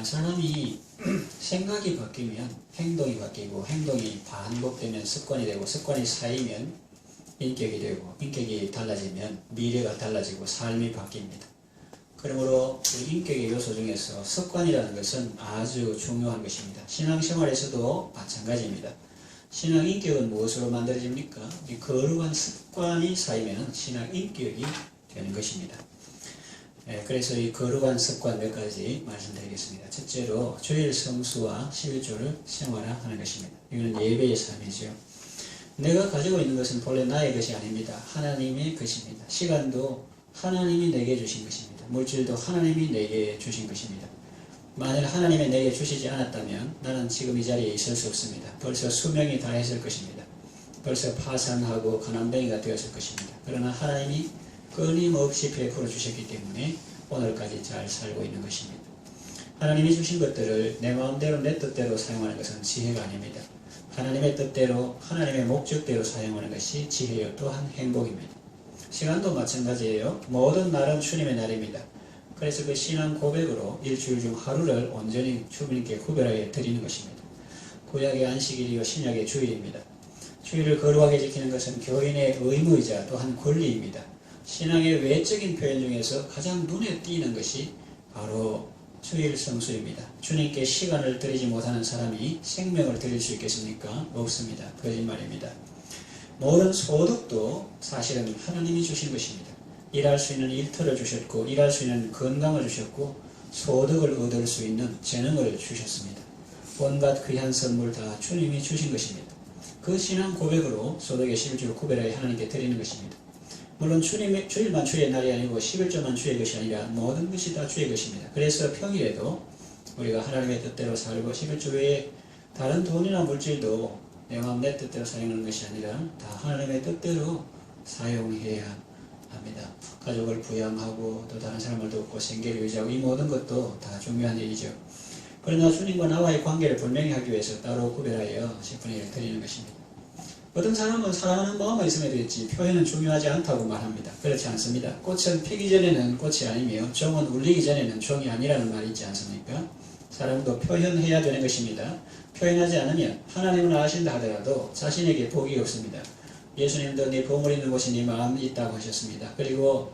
사람이 생각이 바뀌면 행동이 바뀌고, 행동이 반복되면 습관이 되고, 습관이 쌓이면 인격이 되고, 인격이 달라지면 미래가 달라지고 삶이 바뀝니다. 그러므로 그 인격의 요소 중에서 습관이라는 것은 아주 중요한 것입니다. 신앙생활에서도 마찬가지입니다. 신앙 인격은 무엇으로 만들어집니까? 이 거룩한 습관이 쌓이면 신앙 인격이 되는 것입니다. 그래서 이 거룩한 습관 몇 가지 말씀드리겠습니다. 첫째로 주일 성수와 11조를 생활하는 것입니다. 이거는 예배의 삶이죠. 내가 가지고 있는 것은 본래 나의 것이 아닙니다. 하나님의 것입니다. 시간도 하나님이 내게 주신 것입니다. 물질도 하나님이 내게 주신 것입니다. 만일 하나님이 내게 주시지 않았다면 나는 지금 이 자리에 있을 수 없습니다. 벌써 수명이 다했을 것입니다. 벌써 파산하고 가난뱅이가 되었을 것입니다. 그러나 하나님이 끊임없이 베풀어 주셨기 때문에 오늘까지 잘 살고 있는 것입니다. 하나님이 주신 것들을 내 마음대로 내 뜻대로 사용하는 것은 지혜가 아닙니다. 하나님의 뜻대로 하나님의 목적대로 사용하는 것이 지혜요 또한 행복입니다. 시간도 마찬가지예요. 모든 날은 주님의 날입니다. 그래서 그 신앙 고백으로 일주일 중 하루를 온전히 주님께 구별하여 드리는 것입니다. 구약의 안식일이요 신약의 주일입니다. 주일을 거룩하게 지키는 것은 교인의 의무이자 또한 권리입니다. 신앙의 외적인 표현 중에서 가장 눈에 띄는 것이 바로 주일 성수입니다. 주님께 시간을 드리지 못하는 사람이 생명을 드릴 수 있겠습니까? 없습니다. 거짓말입니다. 모든 소득도 사실은 하나님이 주신 것입니다. 일할 수 있는 일터를 주셨고, 일할 수 있는 건강을 주셨고, 소득을 얻을 수 있는 재능을 주셨습니다. 온갖 귀한 선물 다 주님이 주신 것입니다. 그 신앙 고백으로 소득의 11조를 구별하여 하나님께 드리는 것입니다. 물론 주일만 주의 날이 아니고 11조만 주의 것이 아니라 모든 것이 다 주의 것입니다. 그래서 평일에도 우리가 하나님의 뜻대로 살고 11조 외에 다른 돈이나 물질도 내 마음 내 뜻대로 사용하는 것이 아니라 다 하나님의 뜻대로 사용해야 합니다. 가족을 부양하고 또 다른 사람을 돕고 생계를 유지하고 이 모든 것도 다 중요한 일이죠. 그러나 주님과 나와의 관계를 분명히 하기 위해서 따로 구별하여 10분의 1을 드리는 것입니다. 어떤 사람은 사랑하는 마음만 있으면 되겠지 표현은 중요하지 않다고 말합니다. 그렇지 않습니다. 꽃은 피기 전에는 꽃이 아니며 종은 울리기 전에는 종이 아니라는 말이 있지 않습니까? 사랑도 표현해야 되는 것입니다. 표현하지 않으면 하나님은 아신다 하더라도 자신에게 복이 없습니다. 예수님도 네 보물 있는 곳이 네 마음에 있다고 하셨습니다. 그리고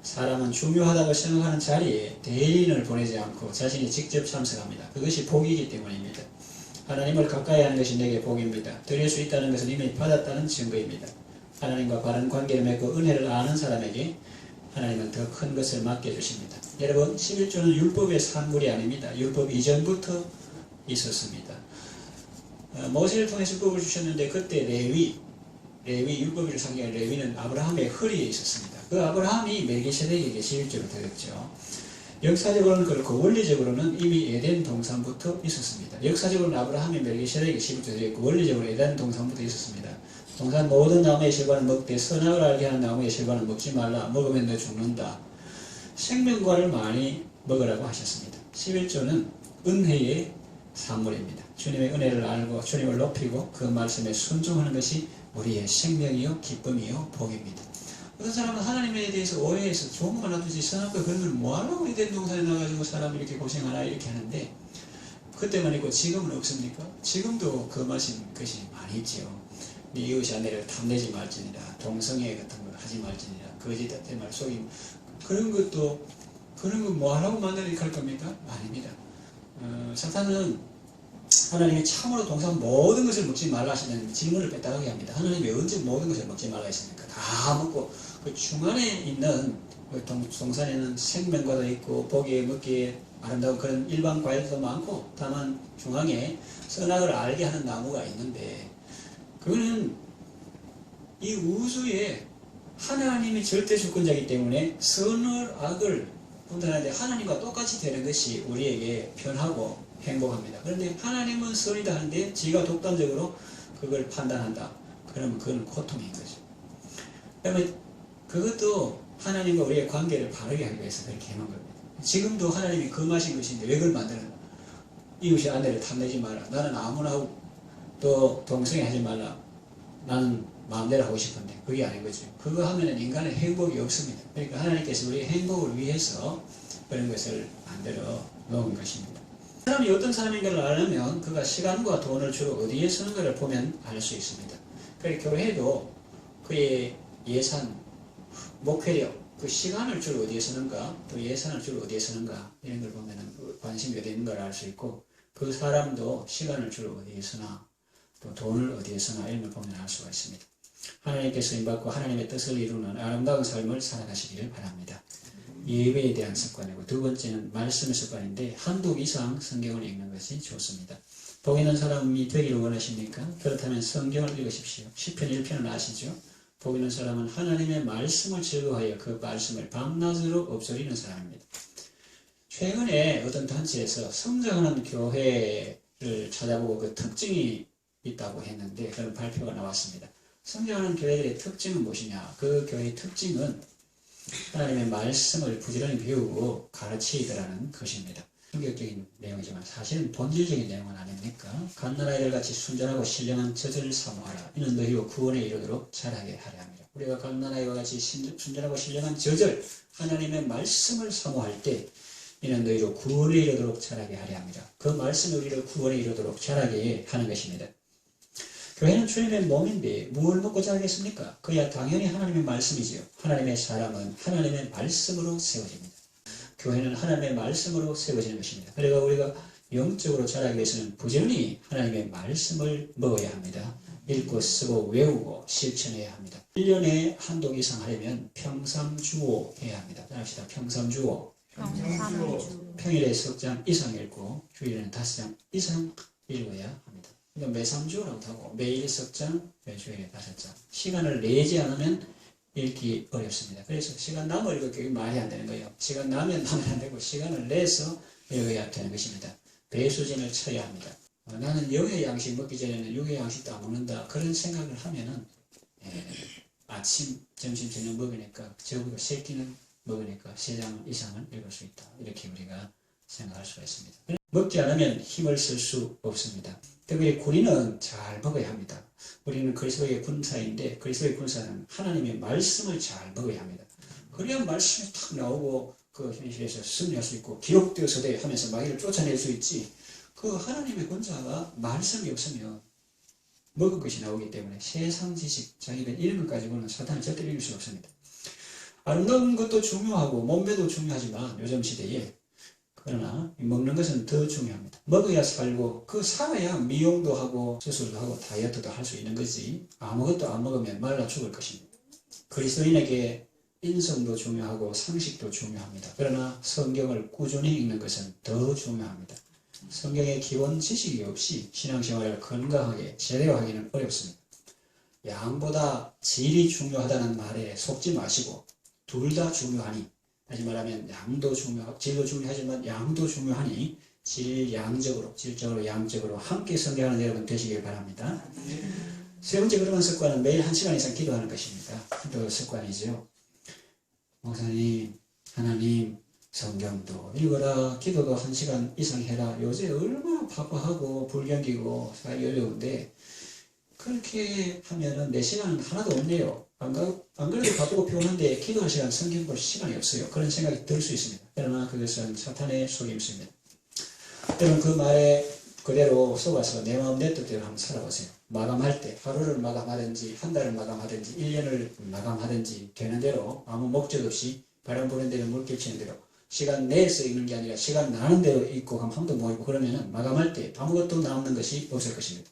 사람은 중요하다고 생각하는 자리에 대리인을 보내지 않고 자신이 직접 참석합니다. 그것이 복이기 때문입니다. 하나님을 가까이 하는 것이 내게 복입니다. 드릴 수 있다는 것은 이미 받았다는 증거입니다. 하나님과 바른 관계를 맺고 은혜를 아는 사람에게 하나님은 더 큰 것을 맡겨주십니다. 여러분, 11조는 율법의 산물이 아닙니다. 율법 이전부터 있었습니다. 모세를 통해서 율법을 주셨는데 그때 레위 율법을 상징하는 레위는 아브라함의 허리에 있었습니다. 그 아브라함이 멜기세덱에게 11조를 드렸죠. 역사적으로는 그렇고 원리적으로는 이미 에덴 동산부터 있었습니다. 역사적으로는 아브라함이 멜기세덱에게 11조 드렸고 원리적으로 에덴 동산부터 있었습니다. 동산 모든 나무의 실과는 먹되 선악을 알게 하는 나무의 실과는 먹지 말라. 먹으면 너 죽는다. 생명과를 많이 먹으라고 하셨습니다. 11조는 은혜의 산물입니다. 주님의 은혜를 알고 주님을 높이고 그 말씀에 순종하는 것이 우리의 생명이요 기쁨이요 복입니다. 어떤 사람은 하나님에 대해서 오해해서 좋은 거 놔두지 선악과 그런 걸 뭐하라고 에덴 동산에 나가지고 사람이 이렇게 고생하나 이렇게 하는데 그때만 있고 지금은 없습니까? 지금도 그 맛인 것이 많이 있지요. 네 이웃이 아내를 탐내지 말지니라, 동성애 같은 걸 하지 말지니라, 거짓 같은 말 속임 그런 거 뭐하라고 만나러 이렇게 할 겁니까? 아닙니다. 사탄은 하나님이 참으로 동산 모든 것을 먹지 말라 하시는 질문을 뺐다하게 합니다. 하나님이 언제 모든 것을 먹지 말라 했습니까? 다 먹고 그 중간에 있는 동산에는 생명과도 있고 보기에 먹기에 아름다운 그런 일반 과일도 많고 다만 중앙에 선악을 알게 하는 나무가 있는데 그거는 이 우주에 하나님이 절대 주권자이기 때문에 선을 악을 분단하는데 하나님과 똑같이 되는 것이 우리에게 편하고 행복합니다. 그런데 하나님은 선이다 하는데 지가 독단적으로 그걸 판단한다. 그러면 그건 고통인 거죠. 그러면 그것도 하나님과 우리의 관계를 바르게 하기 위해서 그렇게 해놓은 겁니다. 지금도 하나님이 금하신 것인데 왜 그걸 만드는 거야? 이웃이 아내를 탐내지 마라. 나는 아무나 하고 또 동성애 하지 말라. 나는 마음대로 하고 싶은데 그게 아닌 거죠. 그거 하면은 인간의 행복이 없습니다. 그러니까 하나님께서 우리의 행복을 위해서 그런 것을 만들어 놓은 것입니다. 사람이 어떤 사람인가를 알려면 그가 시간과 돈을 주로 어디에 쓰는가를 보면 알 수 있습니다. 그러니까 교회도 그의 예산, 목회력, 그 시간을 주로 어디에 쓰는가, 또 예산을 주로 어디에 쓰는가 이런 걸 보면 관심이 어디 있는가를 알 수 있고 그 사람도 시간을 주로 어디에 쓰나 또 돈을 어디에 쓰나 이런 걸 보면 알 수가 있습니다. 하나님께 쓰임받고 하나님의 뜻을 이루는 아름다운 삶을 살아가시기를 바랍니다. 예배에 대한 습관이고 두 번째는 말씀의 습관인데 한독 이상 성경을 읽는 것이 좋습니다. 복 있는 사람이 되기를 원하십니까? 그렇다면 성경을 읽으십시오. 시편 1편을 아시죠? 복 있는 사람은 하나님의 말씀을 즐거워하여 그 말씀을 밤낮으로 엎소리는 사람입니다. 최근에 어떤 단체에서 성장하는 교회를 찾아보고 그 특징이 있다고 했는데 그런 발표가 나왔습니다. 성장하는 교회들의 특징은 무엇이냐? 그 교회의 특징은 하나님의 말씀을 부지런히 배우고 가르치더라는 것입니다. 충격적인 내용이지만 사실은 본질적인 내용은 아닙니까? 갓난아이들 같이 순전하고 신령한 젖을 사모하라. 이는 너희로 구원에 이르도록 자라게 하려 합니다. 우리가 갓난아이와 같이 순전하고 신령한 젖을 하나님의 말씀을 사모할 때 이는 너희로 구원에 이르도록 자라게 하려 합니다. 그 말씀이 우리를 구원에 이르도록 자라게 하는 것입니다. 교회는 주님의 몸인데 무엇을 먹고 자라겠습니까? 그야 당연히 하나님의 말씀이지요. 하나님의 사람은 하나님의 말씀으로 세워집니다. 교회는 하나님의 말씀으로 세워지는 것입니다. 그러니까 우리가 영적으로 자라기 위해서는 부지런히 하나님의 말씀을 먹어야 합니다. 읽고 쓰고 외우고 실천해야 합니다. 1년에 한독 이상 하려면 평삼주오 해야 합니다. 합시다. 평삼주오. 평일에 석 장 이상 읽고 주일에는 5장 이상 읽어야 합니다. 그러니까 매삼주라고 하고 매일 석 장, 매주일에 5장. 시간을 내지 않으면 읽기 어렵습니다. 그래서 시간 나면 읽기 말이 안 되는 거예요. 시간 나면 안 되고 시간을 내서 읽어야 되는 것입니다. 배수진을 쳐야 합니다. 나는 영의 양식 먹기 전에는 육의 양식도 안 먹는다. 그런 생각을 하면은 아침, 점심, 저녁 먹으니까 적어도 세 끼는 먹으니까 3장 이상은 읽을 수 있다. 이렇게 우리가 생각할 수가 있습니다. 먹지 않으면 힘을 쓸 수 없습니다. 특히 군인은 잘 먹어야 합니다. 우리는 그리스도의 군사인데 그리스도의 군사는 하나님의 말씀을 잘 먹어야 합니다. 그래야 말씀이 탁 나오고 그 현실에서 승리할 수 있고 기록되어서되 하면서 마귀를 쫓아낼 수 있지. 그 하나님의 군사가 말씀이 없으면 먹은 것이 나오기 때문에 세상 지식, 자기가 이런 것 가지고는 사탄을 절대로 이길 수 없습니다. 아름다운 것도 중요하고 몸매도 중요하지만 요즘 시대에 그러나 먹는 것은 더 중요합니다. 먹어야 살고 그 살아야 미용도 하고 수술도 하고 다이어트도 할 수 있는 거지 아무것도 안 먹으면 말라 죽을 것입니다. 그리스도인에게 인성도 중요하고 상식도 중요합니다. 그러나 성경을 꾸준히 읽는 것은 더 중요합니다. 성경의 기본 지식이 없이 신앙생활을 건강하게 제대로 하기는 어렵습니다. 양보다 질이 중요하다는 말에 속지 마시고 둘 다 중요하니 다시 말하면 질도 중요하지만 양도 중요하니 질적으로 양적으로 함께 성장하는 여러분 되시길 바랍니다. 세 번째 그런 습관은 매일 1시간 이상 기도하는 것입니다. 기도 습관이죠. 목사님, 하나님 성경도 읽어라, 기도도 1시간 이상 해라. 요새 얼마나 바빠하고 불경기고 살기 어려운데 그렇게 하면은 내 시간은 하나도 없네요. 안 그래도 바쁘고 피곤한데 기도할 시간, 성경 볼 시간이 없어요. 그런 생각이 들 수 있습니다. 그러나 그것은 사탄의 속임수입니다. 여러분 그 말에 그대로 속아서 내 마음 내 뜻대로 한번 살아보세요. 마감할 때 하루를 마감하든지 한 달을 마감하든지 1년을 마감하든지 되는 대로 아무 목적 없이 바람 부는 대로 물결 치는 대로 시간 내에서 읽는 게 아니라 시간 나는 대로 읽고 한 번도 못 읽고 그러면은 마감할 때 아무것도 남는 것이 없을 것입니다.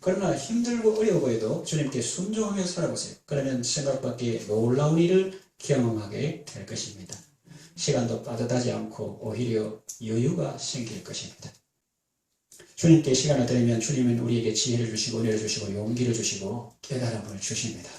그러나 힘들고 어려워 보여도 주님께 순종하며 살아보세요. 그러면 생각밖에 놀라운 일을 경험하게 될 것입니다. 시간도 빠듯하지 않고 오히려 여유가 생길 것입니다. 주님께 시간을 드리면 주님은 우리에게 지혜를 주시고 은혜를 주시고 용기를 주시고 깨달음을 주십니다.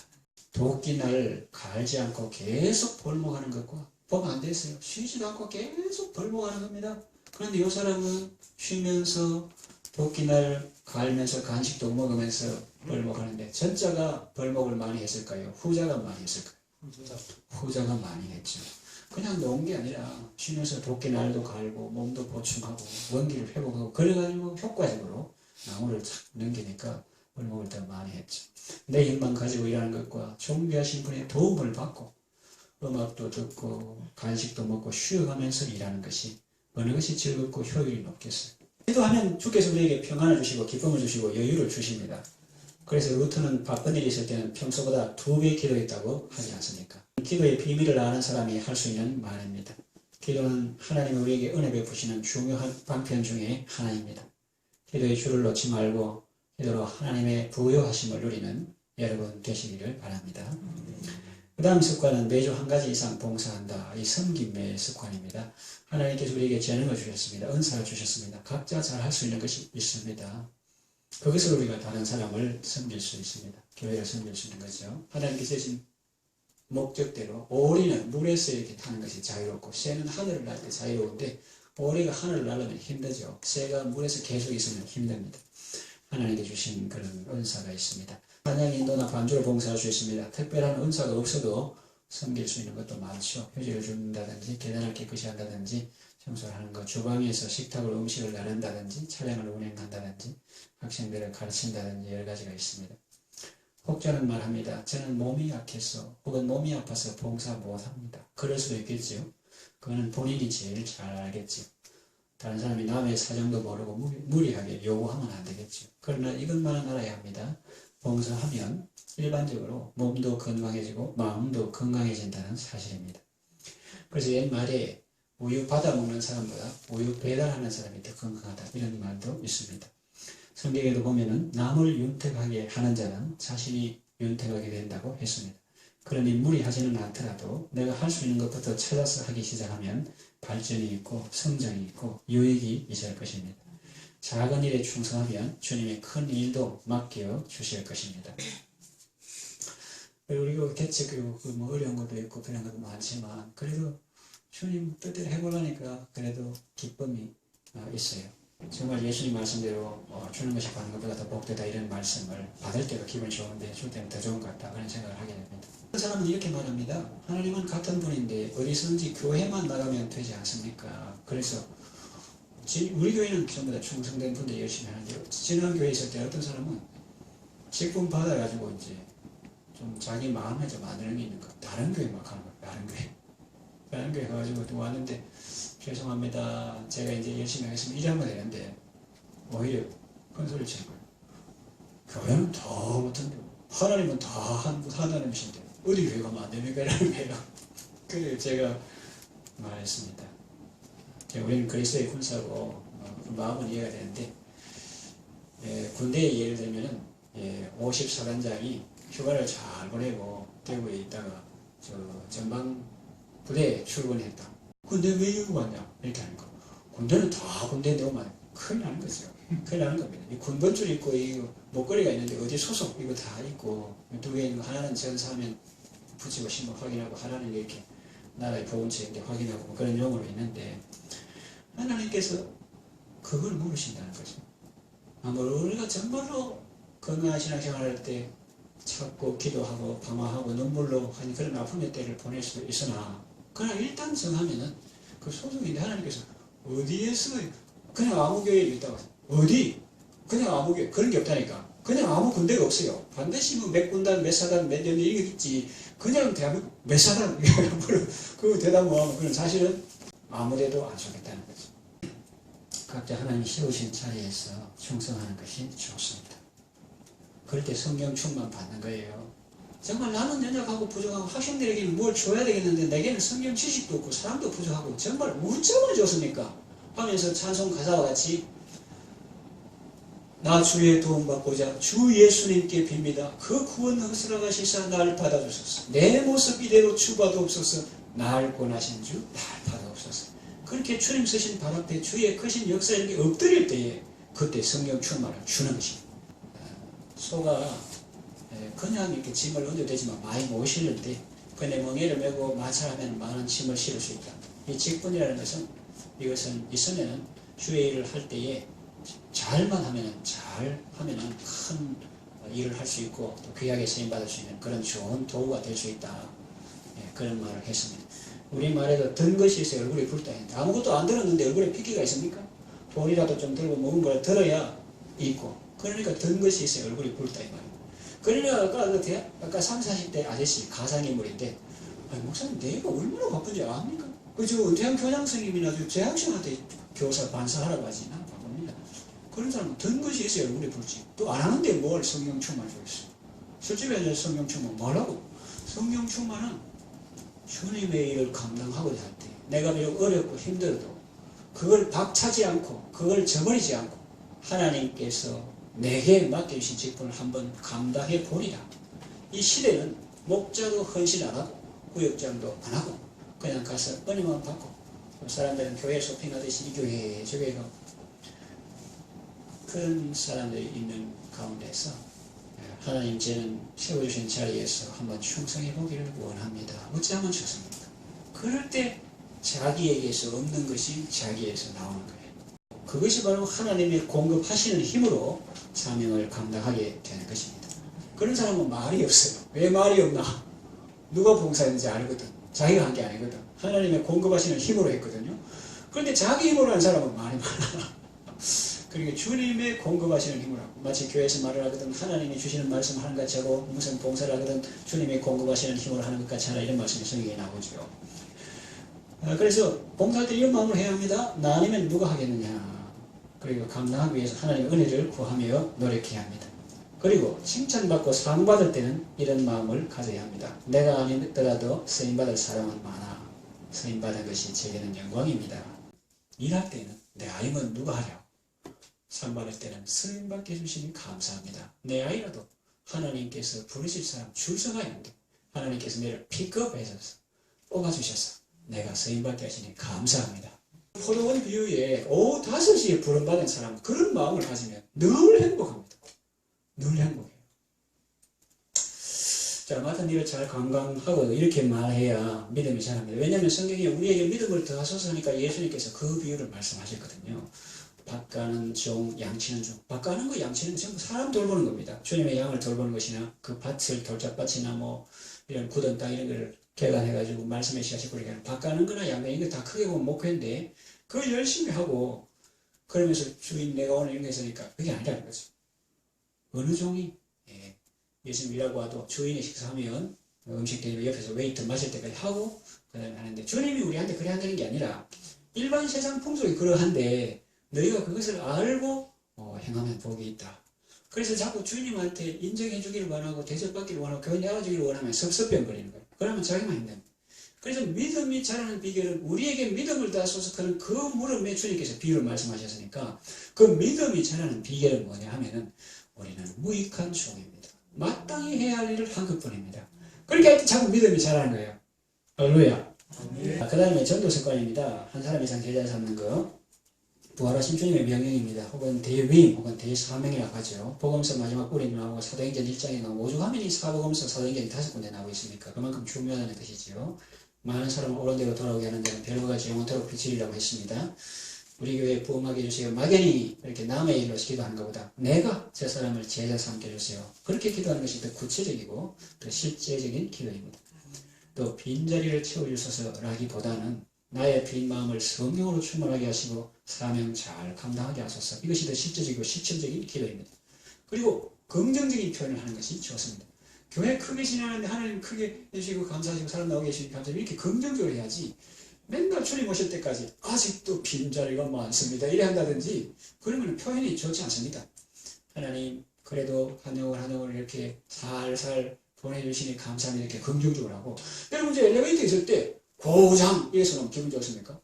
도끼날 갈지 않고 계속 벌목하는 것과 보면 안 됐어요. 쉬지도 않고 계속 벌목하는 겁니다. 그런데 이 사람은 쉬면서 도끼날 갈면서 간식도 먹으면서 벌목하는데 전자가 벌목을 많이 했을까요? 후자가 많이 했을까요? 후자가 많이 했죠. 그냥 놓은 게 아니라 쉬면서 도끼날도 갈고 몸도 보충하고 원기를 회복하고 그래가지고 효과적으로 나무를 착 넘기니까 벌목을 더 많이 했죠. 내 힘만 가지고 일하는 것과 존귀하신 분의 도움을 받고 음악도 듣고 간식도 먹고 쉬어가면서 일하는 것이 어느 것이 즐겁고 효율이 높겠어요? 기도하면 주께서 우리에게 평안을 주시고 기쁨을 주시고 여유를 주십니다. 그래서 루터는 바쁜 일이 있을 때는 평소보다 2배 기도했다고 하지 않습니까? 기도의 비밀을 아는 사람이 할 수 있는 말입니다. 기도는 하나님이 우리에게 은혜 베푸시는 중요한 방편 중에 하나입니다. 기도의 줄을 놓지 말고 기도로 하나님의 부요하심을 누리는 여러분 되시기를 바랍니다. 그 다음 습관은 매주 한 가지 이상 봉사한다. 이 섬김의 습관입니다. 하나님께서 우리에게 재능을 주셨습니다. 은사를 주셨습니다. 각자 잘 할 수 있는 것이 있습니다. 그것으로 우리가 다른 사람을 섬길 수 있습니다. 교회를 섬길 수 있는 거죠. 하나님께서 주신 목적대로 오리는 물에서 이렇게 타는 것이 자유롭고 새는 하늘을 날 때 자유로운데 오리가 하늘을 날려면 힘들죠. 새가 물에서 계속 있으면 힘듭니다. 하나님께 주신 그런 은사가 있습니다. 찬양 인도나 반주로 봉사할 수 있습니다. 특별한 은사가 없어도 섬길 수 있는 것도 많죠. 휴지를 준다든지 계단을 깨끗이 한다든지 청소를 하는 것, 주방에서 식탁으로 음식을 나른다든지 차량을 운행한다든지 학생들을 가르친다든지 여러 가지가 있습니다. 혹자는 말합니다. 저는 몸이 약해서 혹은 몸이 아파서 봉사 못합니다. 그럴 수도 있겠죠. 그거는 본인이 제일 잘 알겠죠. 다른 사람이 남의 사정도 모르고 무리하게 요구하면 안 되겠죠. 그러나 이것만은 알아야 합니다. 봉사하면 일반적으로 몸도 건강해지고 마음도 건강해진다는 사실입니다. 그래서 옛말에 우유 받아 먹는 사람보다 우유 배달하는 사람이 더 건강하다 이런 말도 있습니다. 성경에도 보면은 남을 윤택하게 하는 자는 자신이 윤택하게 된다고 했습니다. 그러니 무리하지는 않더라도 내가 할 수 있는 것부터 찾아서 하기 시작하면 발전이 있고 성장이 있고 유익이 있을 것입니다. 작은 일에 충성하면 주님의 큰 일도 맡겨 주실 것입니다. 그리고 대책으로 뭐 어려운 것도 있고 그런 것도 많지만 그래도 주님 뜻대로 해보려니까 그래도 기쁨이 있어요. 정말 예수님 말씀대로 주는 것이 받는 것보다 더 복되다 이런 말씀을 받을 때도 기분이 좋은데 줄 때는 더 좋은 것 같다 그런 생각을 하게 됩니다. 그 사람은 이렇게 말합니다. 하나님은 같은 분인데 어디선지 교회만 나가면 되지 않습니까? 그래서 우리 교회는 전부 다 충성된 분들이 열심히 하는데 지난 교회에 있을 때 어떤 사람은 직분 받아가지고 이제 좀 자기 마음에 좀 안 드는 게 있는 거 다른 교회 막 하는 거예요. 다른 교회 가가지고 또 왔는데 죄송합니다. 제가 이제 열심히 하겠습니다. 이러면 되는데 오히려 큰 소리를 치는 거예요. 교회는 더 못한데 하나님은 다 하나님이신데 어디 교회 가면 안 됩니까? 이러는 거예요. 그래서 제가 말했습니다. 우리는 그리스도의 군사고 그 마음은 이해가 되는데 군대에 예를 들면은 54단장이 휴가를 잘 보내고 대구에 있다가 전방 부대에 출근했다. 근데 왜 여기 왔냐? 이렇게 하는 거. 군대는 다 군대인데 오면 큰일 나는 거죠. 큰일 나는 겁니다. 이 군번줄 있고 이 목걸이가 있는데 어디 소속 이거 다 있고 두 개 있는 거 하나는 전사하면 붙이고 신분 확인하고 하나는 이렇게 나라의 보훈처인데 확인하고 뭐 그런 용어로 있는데 하나님께서 그걸 모르신다는 거죠. 우리가 정말로 건강한 신앙생활을 할 때 찾고 기도하고 방황하고 눈물로 한 그런 아픔의 때를 보낼 수도 있으나 그러나 일단 정하면은 그 소속인데 하나님께서 어디에서 그냥 아무 교회에 있다고 어디 그냥 아무 교회 그런 게 없다니까. 그냥 아무 군대가 없어요. 반드시 뭐 몇 군단 몇 사단 몇 년 이게 있지. 그냥 대한민국 몇 사단 그 대답 뭐하면 그런 사실은 아무데도 안 속겠다는 거죠. 각자 하나님 세우신 자리에서 충성하는 것이 좋습니다. 그럴 때 성령 충만 받는 거예요. 정말 나는 연약하고 부족하고 학생들에게는 뭘 줘야 되겠는데 내게는 성경 지식도 없고 사람도 부족하고 정말 무점을 줬습니까? 하면서 찬송 가사와 같이 나 주의 도움 받고자 주 예수님께 빕니다. 그 구원 허스라가시사 날 받아주소서. 내 모습 이대로 주받옵소서. 날 권하신 주 날 받아옵소서. 그렇게 주님 쓰신 발 앞에 주의 크신 역사 이렇게 엎드릴 때에 그때 성령 충만을 주는 것입니다. 소가 그냥 이렇게 짐을 얹어도 되지만 많이 못 실는데 그내 멍에를 메고 마찰하면 많은 짐을 실을 수 있다. 이 직분이라는 것은 이것은 있으면은 주의 일을 할 때에 잘만 하면은 큰 일을 할 수 있고 또 귀하게 쓰임 받을 수 있는 그런 좋은 도구가 될 수 있다. 그런 말을 했습니다. 우리 말에도 든 것이 있어야 얼굴에 붉다 했는데 아무것도 안 들었는데 얼굴에 핏기가 있습니까? 돈이라도 좀 들고 먹은 걸 들어야 있고 그러니까 든 것이 있어야 얼굴이 붉다 이 말이에요. 그러니까 아까 30, 40대 아저씨 가상인물인데 목사님 내가 얼마나 바쁜지 압니까? 저 은퇴한 교장 선생님이나 제 학생한테 교사 반사하라고 하지 난 바쁩니다. 그런 사람은 든 것이 있어야 얼굴에 불지. 또 안 하는데 뭘 성령 충만을 주겠어요. 술집에 앉아서 성령 충만 뭐라고? 성령 충만은 주님의 일을 감당하고자 할 때 내가 비록 어렵고 힘들어도 그걸 박차지 않고 그걸 저버리지 않고 하나님께서 내게 맡겨주신 직분을 한번 감당해 보리라. 이 시대는 목자도 헌신 안 하고 구역장도 안 하고 그냥 가서 은혜만 받고 사람들은 교회 쇼핑하듯이 이 교회 저 교회가 그런 사람들이 있는 가운데서 하나님 저는 세워주신 자리에서 한번 충성해 보기를 원합니다. 어찌하면 좋습니까? 그럴 때 자기에게서 없는 것이 자기에서 나오는 거예요. 그것이 바로 하나님의 공급하시는 힘으로 사명을 감당하게 되는 것입니다. 그런 사람은 말이 없어요. 왜 말이 없나? 누가 봉사했는지 알거든. 자기가 한 게 아니거든. 하나님의 공급하시는 힘으로 했거든요. 그런데 자기 힘으로 한 사람은 말이 많아. 그러니까 주님의 공급하시는 힘으로 하고 마치 교회에서 말을 하거든 하나님이 주시는 말씀 하는 것 같이 하고 무슨 봉사를 하거든 주님이 공급하시는 힘으로 하는 것 같이 하라 이런 말씀이 성경에 나오죠. 그래서 봉사할 때 이런 마음으로 해야 합니다. 나 아니면 누가 하겠느냐. 그리고 감당하기 위해서 하나님의 은혜를 구하며 노력해야 합니다. 그리고 칭찬받고 상받을 때는 이런 마음을 가져야 합니다. 내가 아니더라도 쓰임받을 사람은 많아. 쓰임받은 것이 제게는 영광입니다. 일할 때는 내 아이면 누가 하랴. 상 받을 때는 쓰임받게 해주시니 감사합니다. 내 아이라도 하나님께서 부르실 사람 줄 서가 있는데 하나님께서 내를 픽업해서 뽑아주셔서 내가 쓰임받게 하시니 감사합니다. 포도원 비유에 오후 5시에 부름받은 사람 그런 마음을 가지면 늘 행복합니다. 늘 행복해요. 자, 맡은 일을 잘 감당하고 이렇게 말해야 믿음이 자랍니다. 왜냐하면 성경이 우리에게 믿음을 더하소서 하니까 예수님께서 그 비유를 말씀하셨거든요. 밭가는 종, 양치는 종. 밭가는 거, 양치는 전부 사람 돌보는 겁니다. 주님의 양을 돌보는 것이나 그 밭을 돌짝밭이나 뭐 이런 굳은 땅 이런 거를 개간해가지고 말씀의 씨앗이 뿌리게 밭가는 거나 양가는 이거 다 크게 보면 목회인데 그걸 열심히 하고 그러면서 주인 내가 오늘 이런 거 했으니까 그게 아니라는 거죠. 어느 종이 예수님 일하고 와도 주인이 식사하면 음식 대리면 옆에서 웨이터 마실 때까지 하고 그 다음에 하는데 주님이 우리한테 그래 한다는 게 아니라 일반 세상 풍속이 그러한데 너희가 그것을 알고 행하면 복이 있다. 그래서 자꾸 주님한테 인정해 주기를 원하고 대접받기를 원하고 교회 나가주기를 원하면 섭섭병거리는 거예요. 그러면 자기만 힘듭니다. 그래서 믿음이 자라는 비결은 우리에게 믿음을 다소서 하는 그 물음에 주님께서 비유를 말씀하셨으니까 그 믿음이 자라는 비결은 뭐냐 하면은 우리는 무익한 종입니다. 마땅히 해야 할 일을 한 것뿐입니다. 그렇게 할 때 자꾸 믿음이 자라는 거예요. 할렐루야. 그 다음에 전도 습관입니다. 한 사람 이상 제자 삼는 거. 부활하신 주님의 명령입니다. 혹은 대위임 혹은 대사명이라고 하죠. 복음서 마지막 뿌리 나오고 사도행전 1장에 나오고 오죽하면 이 사복음서 사도행전이 5군데 나오고 있습니까? 그만큼 중요하다는 뜻이죠. 많은 사람을 옳은 대로 돌아오게 하는 데는 별과 같이 영원토록 비치리라고 했습니다. 우리 교회에 부흥하게 해주세요. 막연히 이렇게 남의 일로 기도하는 것보다 내가 저 사람을 제자 삼게 해주세요. 그렇게 기도하는 것이 더 구체적이고 더 실제적인 기도입니다. 또 빈자리를 채워주소서라기보다는 나의 빈 마음을 성령으로 충만하게 하시고 사명 잘 감당하게 하소서. 이것이 더 실제적이고 실천적인 기도입니다. 그리고 긍정적인 표현을 하는 것이 좋습니다. 교회 크게 지나는데 하나님 크게 해주시고 감사하시고 사람 나오게 해주시고 감사하시고 이렇게 긍정적으로 해야지 맨날 주님 오실 때까지 아직도 빈자리가 많습니다. 이래 한다든지 그러면 표현이 좋지 않습니다. 하나님 그래도 한 영혼 이렇게 살살 보내주시니 감사합니다. 이렇게 긍정적으로 하고 여러분 이제 엘리베이터에 있을 때 고장 이래서 너무 기분 좋습니까?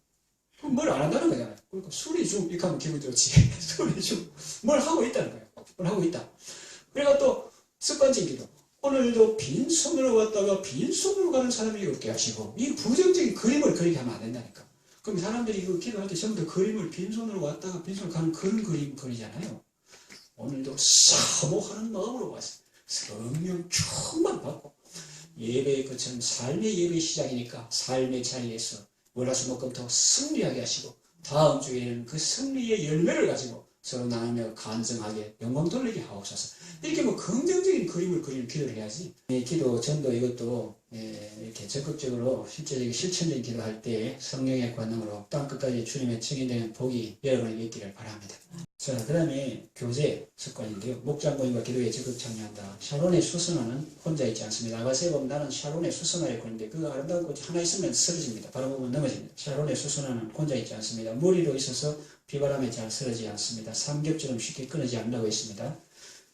그럼 뭘 안 한다는 거잖아요. 그러니까 술이 좀 이렇게 하면 기분 좋지. 술이 좀 뭘 하고 있다는 거예요. 뭘 하고 있다. 그러니까 또 습관적인 기도. 오늘도 빈손으로 왔다가 빈손으로 가는 사람이 없게 하시고 이 부정적인 그림을 그리게 하면 안 된다니까. 그럼 사람들이 그 기도할 때 전부 다 그림을 빈손으로 왔다가 빈손으로 가는 그런 그림 그리잖아요. 오늘도 사모하는 마음으로 왔어요. 성령 충만 받고 예배의 것은 삶의 예배의 시작이니까 삶의 자리에서 월화수목금토 승리하게 하시고 다음 주에는 그 승리의 열매를 가지고 서로 나누며 간증하게 영광 돌리게 하옵소서. 이렇게 뭐 긍정적인 그림을 그리는 기도를 해야지. 기도, 전도 이것도 이렇게 적극적으로 실제적인 실천적인 기도할 때 성령의 권능으로 땅끝까지 주님의 증인되는 복이 여러분에게 있기를 바랍니다. 자, 그 다음에 교제 습관인데요. 목장모임과 기도에 적극 참여한다. 샤론의 수선화는 혼자 있지 않습니다. 아가서에 보면 나는 샤론의 수선화를 그리는데 그 아름다운 꽃이 하나 있으면 쓰러집니다. 바로 보면 넘어집니다. 샤론의 수선화는 혼자 있지 않습니다. 무리로 있어서 비바람에 잘 쓰러지지 않습니다. 삼겹처럼 쉽게 끊어지지 않는다고 했습니다.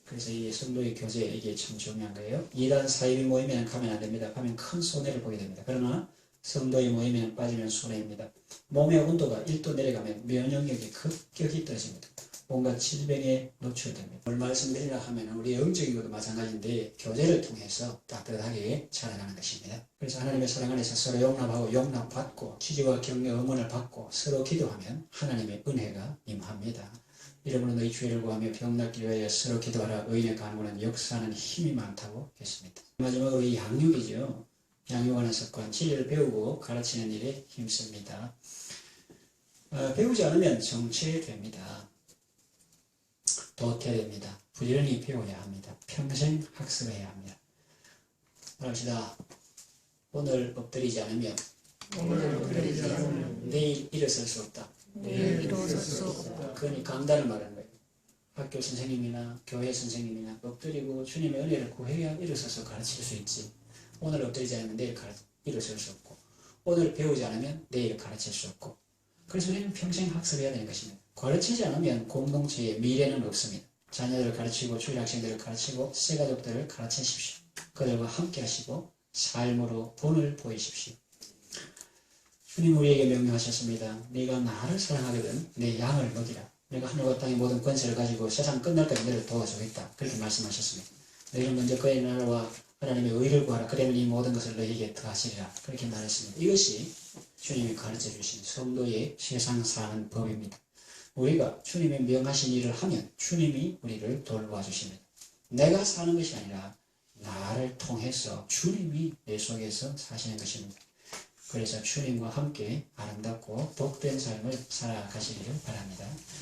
그래서 이 성도의 교제 이게 참 중요한 거예요. 이단 사이비 모임에는 가면 안 됩니다. 가면 큰 손해를 보게 됩니다. 그러나 성도의 모임에는 빠지면 손해입니다. 몸의 온도가 1도 내려가면 면역력이 급격히 떨어집니다. 온갖 질병에 노출됩니다. 오늘 말씀드리려 하면 우리 영적인 것도 마찬가지인데 교제를 통해서 따뜻하게 자라나는 것입니다. 그래서 하나님의 사랑 안에서 서로 용납하고 용납받고 지지와 격려 응원을 받고 서로 기도하면 하나님의 은혜가 임합니다. 이러므로 너희 주의를 구하며 병 낫기 위하여 서로 기도하라. 의인의 간구는 역사하는 힘이 많다고 했습니다. 마지막으로 이 양육이죠. 양육하는 습관, 진리를 배우고 가르치는 일에 힘씁니다. 배우지 않으면 정체됩니다. 도태됩니다. 부지런히 배워야 합니다. 평생 학습해야 합니다. 말합시다. 오늘 엎드리지 않으면 내일 일어설 수 없다. 그러니 강단을 말하는 거예요. 학교 선생님이나 교회 선생님이나 엎드리고 주님의 은혜를 구해야 일어서서 가르칠 수 있지. 오늘 엎드리지 않으면 내일 일어설 수 없고, 오늘 배우지 않으면 내일 가르칠 수 없고, 그래서 우리는 평생 학습해야 되는 것입니다. 가르치지 않으면 공동체에 미래는 없습니다. 자녀들을 가르치고 주일 학생들을 가르치고 새 가족들을 가르치십시오. 그들과 함께 하시고 삶으로 본을 보이십시오. 주님 우리에게 명령하셨습니다. 네가 나를 사랑하거든 내 양을 먹이라. 내가 하늘과 땅의 모든 권세를 가지고 세상 끝날까지 너를 도와주겠다. 그렇게 말씀하셨습니다. 너희는 먼저 그의 나라와 하나님의 의를 구하라. 그러면 이 모든 것을 너희에게 더하시리라. 그렇게 말했습니다. 이것이 주님이 가르쳐 주신 성도의 세상 사는 법입니다. 우리가 주님의 명하신 일을 하면 주님이 우리를 돌봐주십니다. 내가 사는 것이 아니라 나를 통해서 주님이 내 속에서 사시는 것입니다. 그래서 주님과 함께 아름답고 복된 삶을 살아가시기를 바랍니다.